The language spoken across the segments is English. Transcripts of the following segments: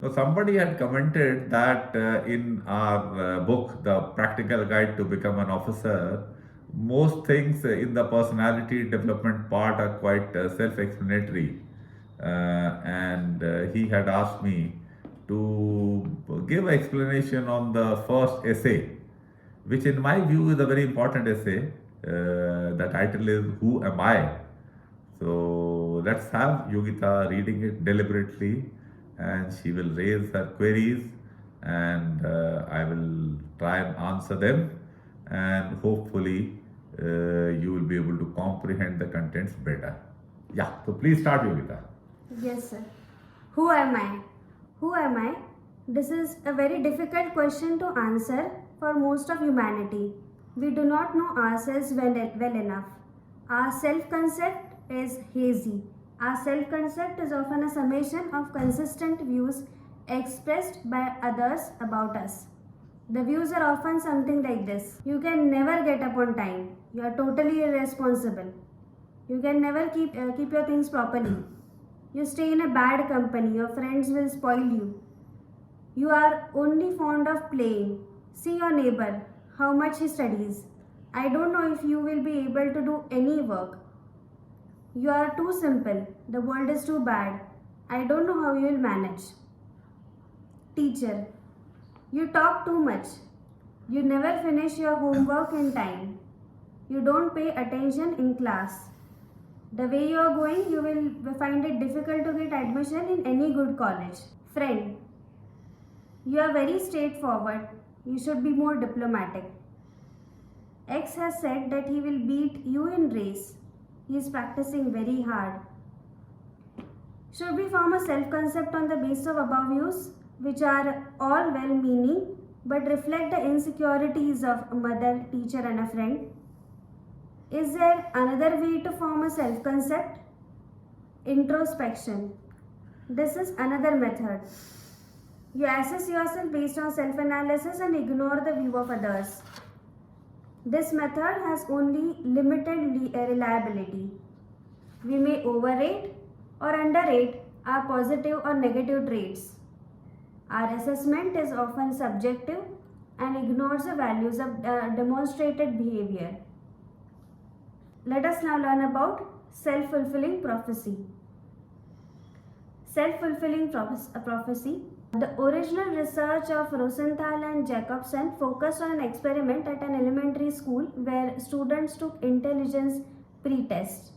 So somebody had commented that in our book, The Practical Guide to Become an Officer, most things in the personality development part are quite self-explanatory. And he had asked me to give an explanation on the first essay, which in my view is a very important essay. The title is Who Am I? So let's have Yogita reading it deliberately, and she will raise her queries, and I will try and answer them, and hopefully you will be able to comprehend the contents better. Yeah, so please start, Yogita. Yes, sir. Who am I? Who am I? This is a very difficult question to answer for most of humanity. We do not know ourselves well enough. Our self concept is hazy. Our self concept is often a summation of consistent views expressed by others about us. The views are often something like this: you can never get up on time, you are totally irresponsible, you can never keep your things properly, you stay in a bad company, your friends will spoil you, you are only fond of playing, see your neighbor, how much he studies, I don't know if you will be able to do any work, you are too simple, the world is too bad, I don't know how you will manage. Teacher, you talk too much, you never finish your homework in time, you don't pay attention in class, the way you are going, you will find it difficult to get admission in any good college. Friend, you are very straightforward. You should be more diplomatic. X has said that he will beat you in race. He is practicing very hard. Should we form a self-concept on the basis of above views, which are all well-meaning but reflect the insecurities of a mother, teacher and a friend? Is there another way to form a self concept? Introspection. This is another method. You assess yourself based on self analysis and ignore the view of others. This method has only limited reliability. We may overrate or underrate our positive or negative traits. Our assessment is often subjective and ignores the values of demonstrated behavior. Let us now learn about self-fulfilling prophecy. Self-fulfilling prophecy. The original research of Rosenthal and Jacobson focused on an experiment at an elementary school where students took intelligence pre-test.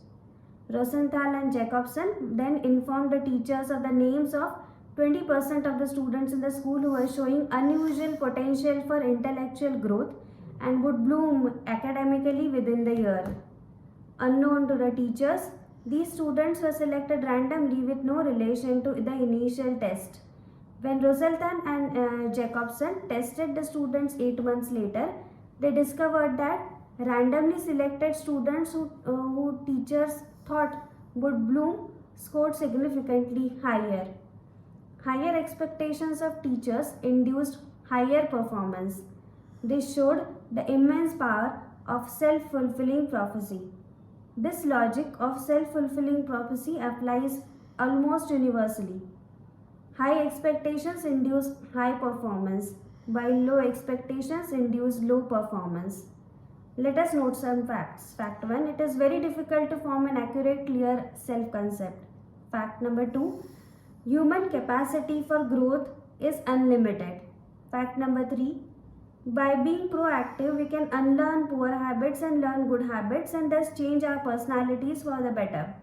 Rosenthal and Jacobson then informed the teachers of the names of 20% of the students in the school who were showing unusual potential for intellectual growth and would bloom academically within the year. Unknown to the teachers, these students were selected randomly with no relation to the initial test. When Rosenthal and Jacobson tested the students 8 months later, they discovered that randomly selected students who teachers thought would bloom scored significantly higher. Higher expectations of teachers induced higher performance. This showed the immense power of self-fulfilling prophecy. This logic of self-fulfilling prophecy applies almost universally. High expectations induce high performance, while low expectations induce low performance. Let us note some facts. Fact 1. It is very difficult to form an accurate, clear self-concept. Fact number 2. Human capacity for growth is unlimited. Fact number 3. By being proactive, we can unlearn poor habits and learn good habits and thus change our personalities for the better.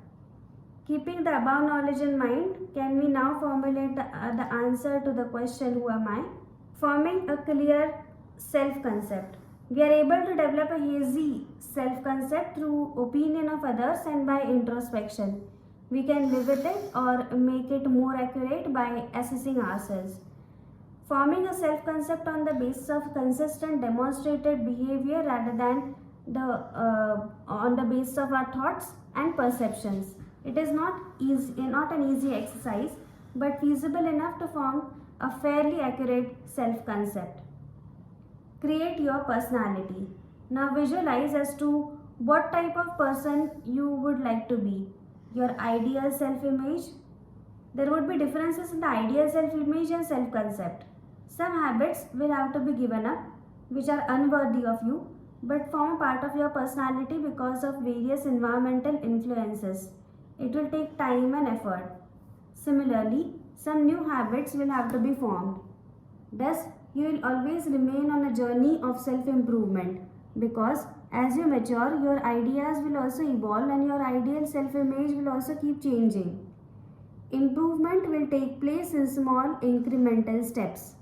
Keeping the above knowledge in mind, can we now formulate the answer to the question, who am I? Forming a clear self-concept. We are able to develop a hazy self-concept through opinion of others and by introspection. We can live with it or make it more accurate by assessing ourselves. Forming a self-concept on the basis of consistent demonstrated behavior rather than on the basis of our thoughts and perceptions. It is not an easy exercise, but feasible enough to form a fairly accurate self-concept. Create your personality. Now visualize as to what type of person you would like to be. Your ideal self-image. There would be differences in the ideal self-image and self-concept. Some habits will have to be given up, which are unworthy of you, but form a part of your personality because of various environmental influences. It will take time and effort. Similarly, some new habits will have to be formed. Thus, you will always remain on a journey of self improvement because as you mature, your ideas will also evolve and your ideal self image will also keep changing. Improvement will take place in small incremental steps.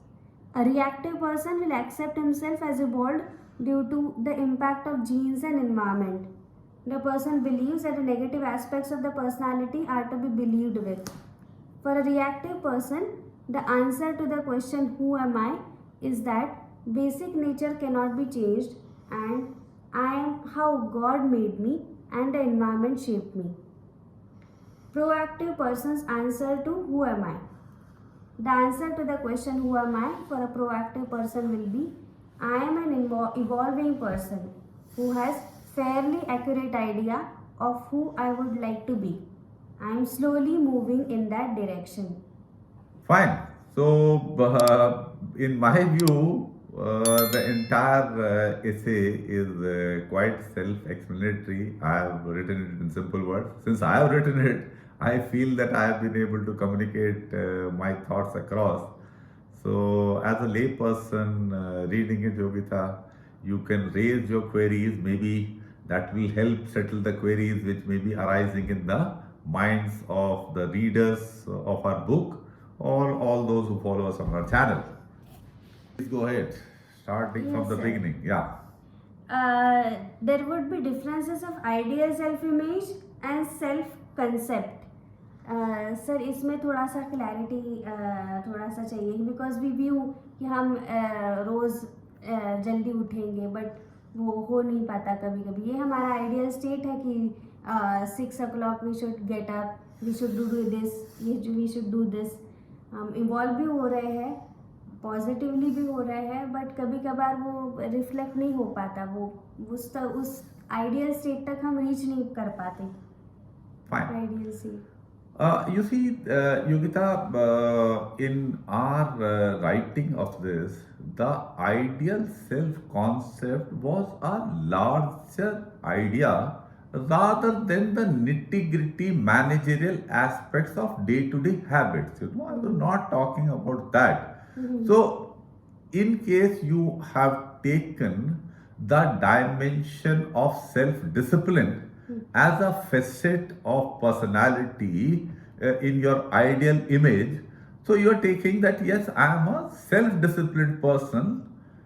A reactive person will accept himself as evolved due to the impact of genes and environment. The person believes that the negative aspects of the personality are to be believed with. For a reactive person, the answer to the question, who am I, is that basic nature cannot be changed and I am how God made me and the environment shaped me. Proactive person's answer to who am I. The answer to the question who am I for a proactive person will be I am an evolving person who has fairly accurate idea of who I would like to be. I am slowly moving in that direction. Fine. So, in my view, the entire essay is quite self-explanatory. I have written it in simple words. Since I have written it, I feel that I have been able to communicate my thoughts across. So, as a layperson reading it, Yogita, you can raise your queries. Maybe that will help settle the queries which may be arising in the minds of the readers of our book or all those who follow us on our channel. Please go ahead, starting from Yes, the sir. beginning. Yeah. There would be differences of ideal self image and self concept. Sir इसमें थोड़ा सा clarity थोड़ा सा चाहिए because we view कि हम रोज़ जल्दी उठेंगे बट वो हो नहीं पाता कभी कभी ये हमारा आइडियल स्टेट है कि 6 o'clock we should get up we should do this we should do this हम इवॉल्व भी हो रहे हैं पॉजिटिवली भी हो रहे हैं बट कभी कभार वो रिफ्लेक्ट नहीं हो पाता वो उस आइडियल स्टेट तक हम रीच नहीं कर पाते Fine. आइडियल से You see, Yogita, in our writing of this, the ideal self concept was a larger idea rather than the nitty gritty managerial aspects of day to day habits. You know, I was not talking about that. So, in case you have taken the dimension of self discipline as a facet of personality in your ideal image, so you are taking that yes, I am a self disciplined person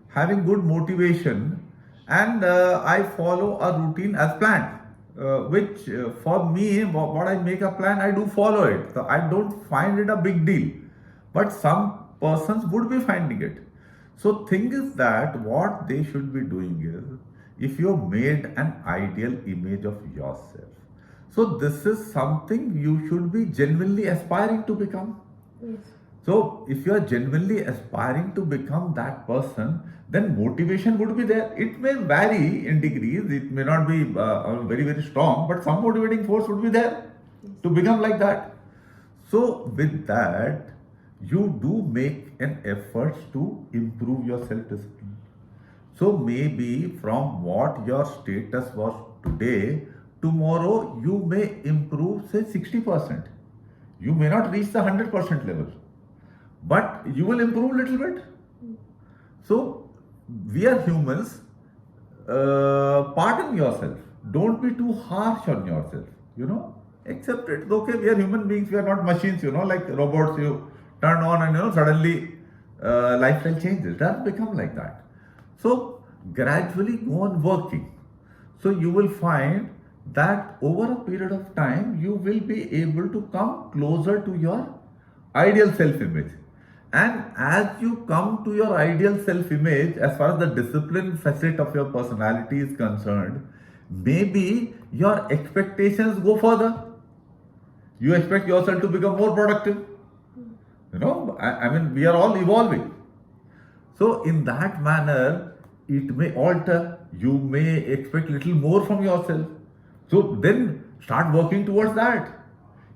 having good motivation and I follow a routine as planned. Which for me, what I make a plan, I do follow it. So I don't find it a big deal. But some persons would be finding it. So thing is that what they should be doing is, if you have made an ideal image of yourself, so this is something you should be genuinely aspiring to become. Yes. So if you are genuinely aspiring to become that person, then motivation would be there. It may vary in degrees, it may not be very very strong, but some motivating force would be there to become like that. So with that, you do make an effort to improve your self discipline. So maybe from what your status was today, tomorrow you may improve say 60%. You may not reach the 100% level, but you will improve a little bit. So we are humans. Pardon yourself. Don't be too harsh on yourself. You know, accept it. It's okay. We are human beings. We are not machines. You know, like robots. You turn on and suddenly lifestyle changes. It doesn't become like that. So gradually go on working. So you will find that over a period of time you will be able to come closer to your ideal self-image. And as you come to your ideal self-image, as far as the discipline facet of your personality is concerned, maybe your expectations go further. You expect yourself to become more productive. You know, I mean, we are all evolving. So in that manner, it may alter. You may expect little more from yourself. So then start working towards that.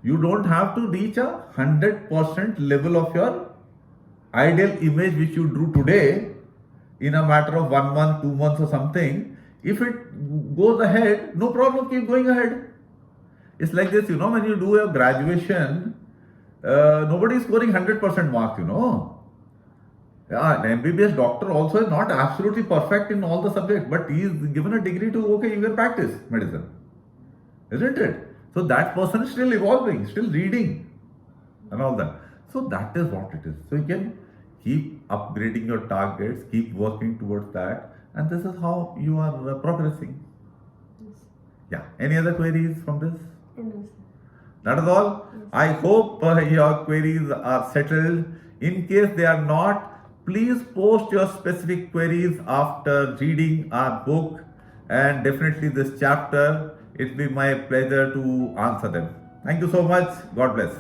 You don't have to reach a 100% level of your ideal image which you drew today in a matter of 1 month, 2 months or something. If it goes ahead, no problem, keep going ahead. It's like this, when you do your graduation, nobody is scoring 100% mark, Yeah, an MBBS doctor also is not absolutely perfect in all the subjects, but he is given a degree to, okay, you can practice medicine. Isn't it? So that person is still evolving, still reading and all that. So that is what it is. So you can keep upgrading your targets, keep working towards that, and this is how you are progressing. Yes. Yeah. Any other queries from this? No, sir. That is all. Yes. I hope your queries are settled. In case they are not, please post your specific queries after reading our book and definitely this chapter. It will be my pleasure to answer them. Thank you so much. God bless.